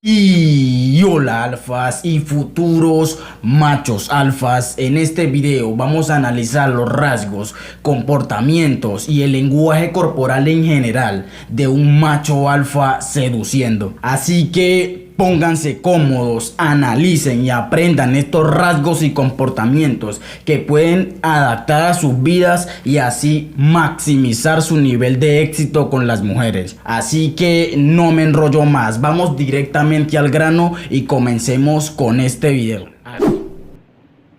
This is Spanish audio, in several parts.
Y hola alfas y futuros machos alfas, en este video vamos a analizar los rasgos, comportamientos y el lenguaje corporal en general de un macho alfa seduciendo. Así que pónganse cómodos, analicen y aprendan estos rasgos y comportamientos que pueden adaptar a sus vidas y así maximizar su nivel de éxito con las mujeres. Así que no me enrollo más, vamos directamente al grano y comencemos con este video.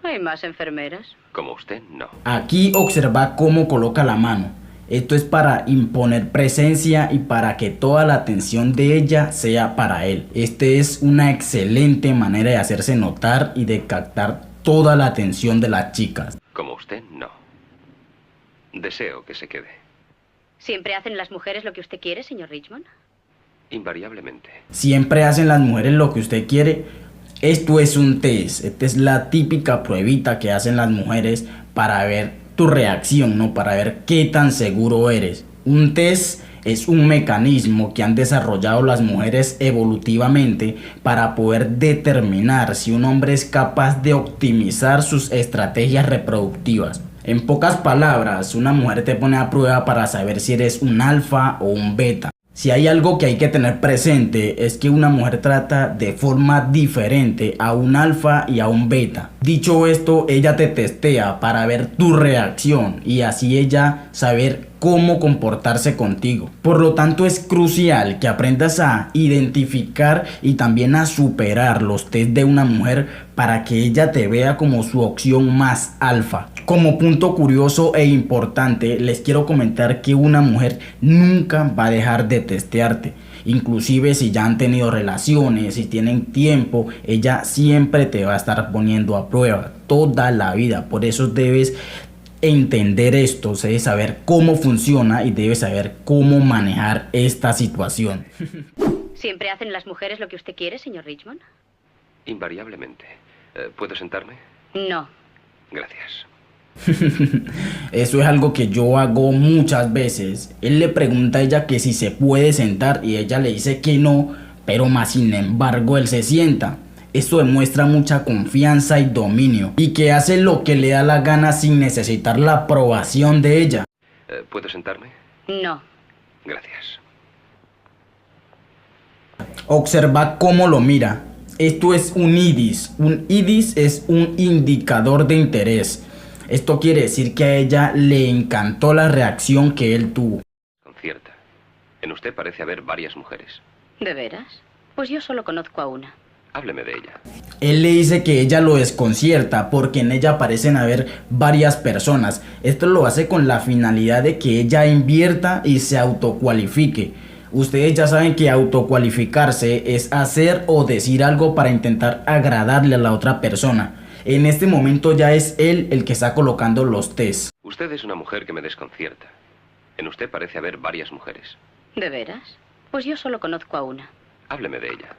¿Hay más enfermeras? Como usted, no. Aquí observa cómo coloca la mano. Esto es para imponer presencia y para que toda la atención de ella sea para él. Este es una excelente manera de hacerse notar y de captar toda la atención de las chicas. Como usted, no. Deseo que se quede. ¿Siempre hacen las mujeres lo que usted quiere, señor Richmond? Invariablemente. Siempre hacen las mujeres lo que usted quiere. Esto es un test. Esta es la típica pruebita que hacen las mujeres para ver tu reacción, ¿no? Para ver qué tan seguro eres. Un test es un mecanismo que han desarrollado las mujeres evolutivamente para poder determinar si un hombre es capaz de optimizar sus estrategias reproductivas. En pocas palabras, una mujer te pone a prueba para saber si eres un alfa o un beta. Si hay algo que hay que tener presente es que una mujer trata de forma diferente a un alfa y a un beta. Dicho esto, ella te testea para ver tu reacción y así ella saber cómo comportarse contigo. Por lo tanto, es crucial que aprendas a identificar y también a superar los test de una mujer para que ella te vea como su opción más alfa. Como punto curioso e importante, les quiero comentar que una mujer nunca va a dejar de testearte. Inclusive si ya han tenido relaciones, si tienen tiempo, ella siempre te va a estar poniendo a prueba toda la vida. Por eso debes entender esto, debes saber cómo funciona y debes saber cómo manejar esta situación. ¿Siempre hacen las mujeres lo que usted quiere, señor Richmond? Invariablemente. ¿Puedo sentarme? No. Gracias. Eso es algo que yo hago muchas veces. Él le pregunta a ella que si se puede sentar y ella le dice que no, pero más sin embargo él se sienta. Esto demuestra mucha confianza y dominio y que hace lo que le da la gana sin necesitar la aprobación de ella. ¿Puedo sentarme? No. Gracias. Observa cómo lo mira. Esto es un IDIS. Un IDIS es un indicador de interés. Esto quiere decir que a ella le encantó la reacción que él tuvo. Concierta. En usted parece haber varias mujeres. ¿De veras? Pues yo solo conozco a una. Hábleme de ella. Él le dice que ella lo desconcierta porque en ella parecen haber varias personas. Esto lo hace con la finalidad de que ella invierta y se autocualifique. Ustedes ya saben que autocualificarse es hacer o decir algo para intentar agradarle a la otra persona. En este momento ya es él el que está colocando los test. Usted es una mujer que me desconcierta. En usted parece haber varias mujeres. ¿De veras? Pues yo solo conozco a una. Hábleme de ella.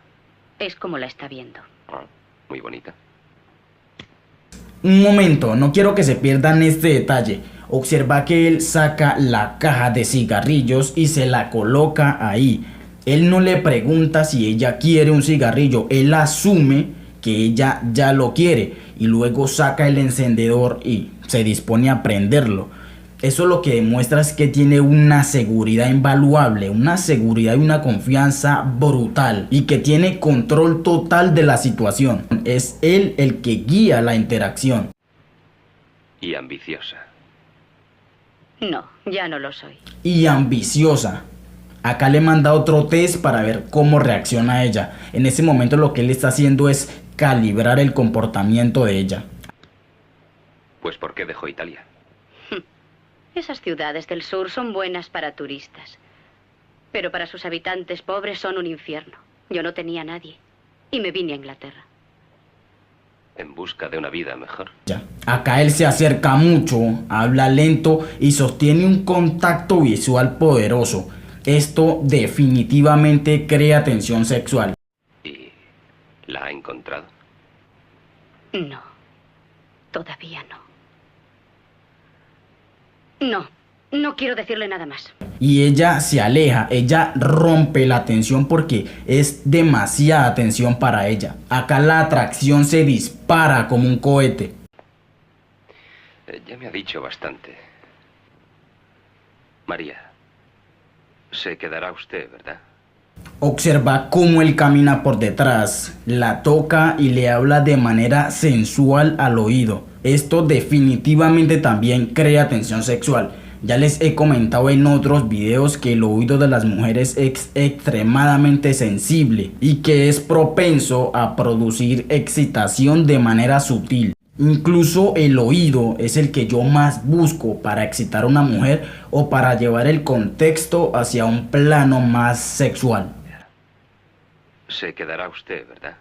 Es como la está viendo. Muy bonita. Un momento, no quiero que se pierdan este detalle. Observa que él saca la caja de cigarrillos y se la coloca ahí. Él no le pregunta si ella quiere un cigarrillo, él asume que ella ya lo quiere y luego saca el encendedor y se dispone a prenderlo. Eso lo que demuestra es que tiene una seguridad invaluable, una seguridad y una confianza brutal y que tiene control total de la situación. Es él el que guía la interacción. Y ambiciosa. No, ya no lo soy. Y ambiciosa. Acá le manda otro test para ver cómo reacciona ella. En ese momento lo que él está haciendo es calibrar el comportamiento de ella. Pues ¿por qué dejó Italia? Esas ciudades del sur son buenas para turistas, pero para sus habitantes pobres son un infierno. Yo no tenía a nadie y me vine a Inglaterra. ¿En busca de una vida mejor? Acá él se acerca mucho, habla lento y sostiene un contacto visual poderoso. Esto definitivamente crea tensión sexual. ¿Y la ha encontrado? No, todavía no. No. No quiero decirle nada más. Y ella se aleja, ella rompe la tensión porque es demasiada tensión para ella. Acá la atracción se dispara como un cohete. Ya me ha dicho bastante. María, se quedará usted, ¿verdad? Observa cómo él camina por detrás, la toca y le habla de manera sensual al oído. Esto definitivamente también crea tensión sexual. Ya les he comentado en otros videos que el oído de las mujeres es extremadamente sensible y que es propenso a producir excitación de manera sutil. Incluso el oído es el que yo más busco para excitar a una mujer o para llevar el contexto hacia un plano más sexual. Se quedará usted, ¿verdad?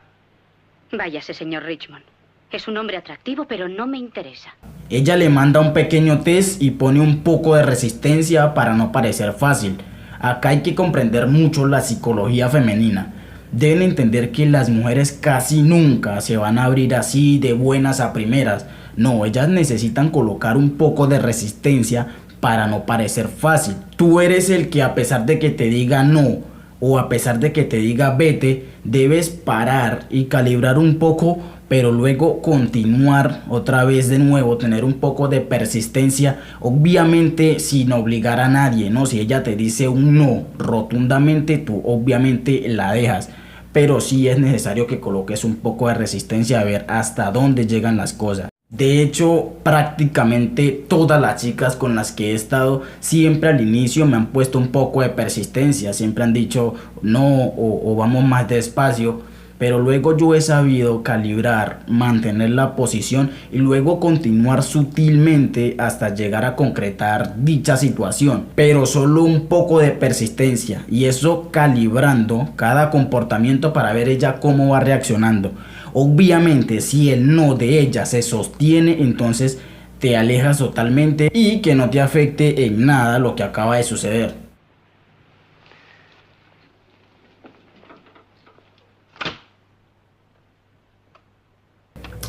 Váyase, señor Richmond. Es un hombre atractivo, pero no me interesa. Ella le manda un pequeño test y pone un poco de resistencia para no parecer fácil. Acá hay que comprender mucho la psicología femenina. Deben entender que las mujeres casi nunca se van a abrir así de buenas a primeras. No, ellas necesitan colocar un poco de resistencia para no parecer fácil. Tú eres el que, a pesar de que te diga no o a pesar de que te diga vete, debes parar y calibrar un poco, pero luego continuar otra vez de nuevo, tener un poco de persistencia, obviamente sin obligar a nadie, ¿no? Si ella te dice un no rotundamente, tú obviamente la dejas, pero sí es necesario que coloques un poco de resistencia a ver hasta dónde llegan las cosas. De hecho, prácticamente todas las chicas con las que he estado siempre al inicio me han puesto un poco de persistencia, siempre han dicho no o vamos más despacio. Pero luego yo he sabido calibrar, mantener la posición y luego continuar sutilmente hasta llegar a concretar dicha situación. Pero solo un poco de persistencia y eso calibrando cada comportamiento para ver ella cómo va reaccionando. Obviamente si el no de ella se sostiene, entonces te alejas totalmente y que no te afecte en nada lo que acaba de suceder.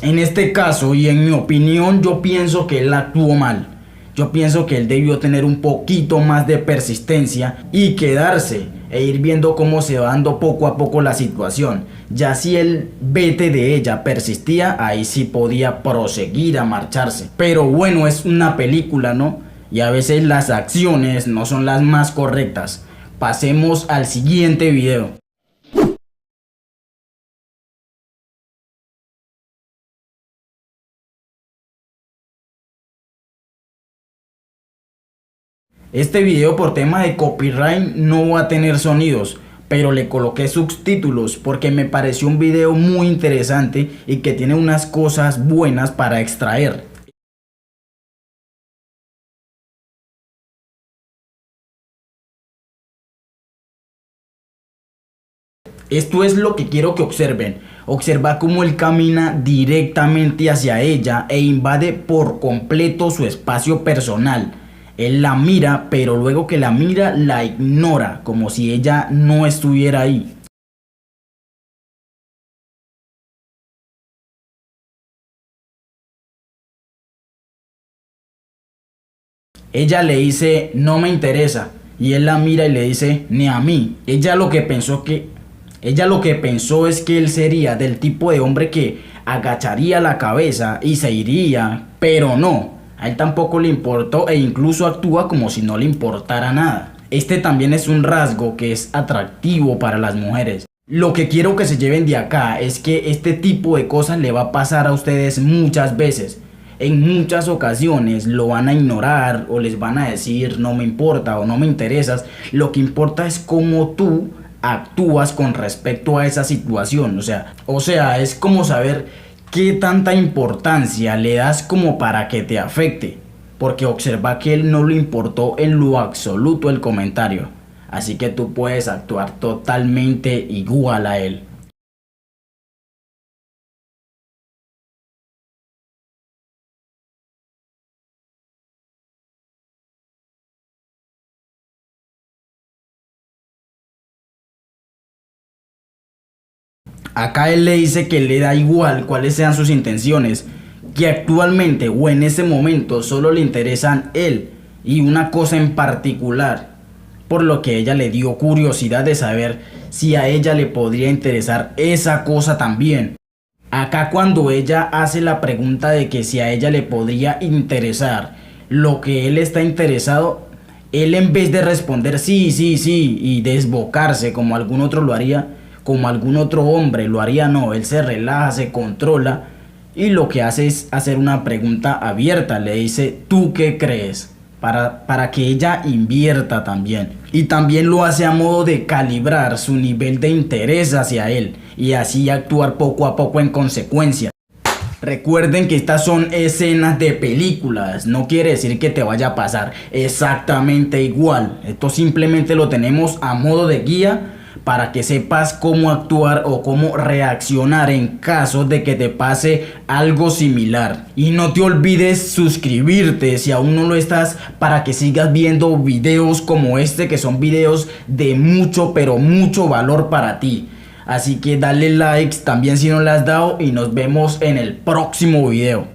En este caso y en mi opinión, yo pienso que él actuó mal. Yo pienso que él debió tener un poquito más de persistencia y quedarse e ir viendo cómo se va dando poco a poco la situación. Ya si el vete de ella persistía, ahí sí podía proseguir a marcharse. Pero bueno, es una película, ¿no? Y a veces las acciones no son las más correctas. Pasemos al siguiente video. Este video por tema de copyright no va a tener sonidos, pero le coloqué subtítulos porque me pareció un video muy interesante y que tiene unas cosas buenas para extraer. Esto es lo que quiero que observen. Observa cómo él camina directamente hacia ella e invade por completo su espacio personal. Él la mira, pero luego que la mira, la ignora, como si ella no estuviera ahí. Ella le dice, no me interesa. Y él la mira y le dice, ni a mí. Ella lo que pensó es que él sería del tipo de hombre que agacharía la cabeza y se iría, pero no. A él tampoco le importó e incluso actúa como si no le importara nada. Este también es un rasgo que es atractivo para las mujeres. Lo que quiero que se lleven de acá es que este tipo de cosas le va a pasar a ustedes muchas veces. En muchas ocasiones lo van a ignorar o les van a decir no me importa o no me interesas. Lo que importa es cómo tú actúas con respecto a esa situación. O sea, es como saber qué tanta importancia le das como para que te afecte, porque observa que él no le importó en lo absoluto el comentario, así que tú puedes actuar totalmente igual a él. Acá él le dice que le da igual cuáles sean sus intenciones, que actualmente o en ese momento solo le interesan él y una cosa en particular, por lo que ella le dio curiosidad de saber si a ella le podría interesar esa cosa también. Acá cuando ella hace la pregunta de que si a ella le podría interesar lo que él está interesado, él en vez de responder sí, sí, sí y desbocarse como algún otro lo haría, como algún otro hombre lo haría, no, él se relaja, se controla y lo que hace es hacer una pregunta abierta, le dice, ¿tú qué crees? Para que ella invierta también. Y también lo hace a modo de calibrar su nivel de interés hacia él y así actuar poco a poco en consecuencia. Recuerden que estas son escenas de películas, no quiere decir que te vaya a pasar exactamente igual. Esto simplemente lo tenemos a modo de guía para que sepas cómo actuar o cómo reaccionar en caso de que te pase algo similar. Y no te olvides suscribirte si aún no lo estás, para que sigas viendo videos como este, que son videos de mucho pero mucho valor para ti. Así que dale likes también si no le has dado y nos vemos en el próximo video.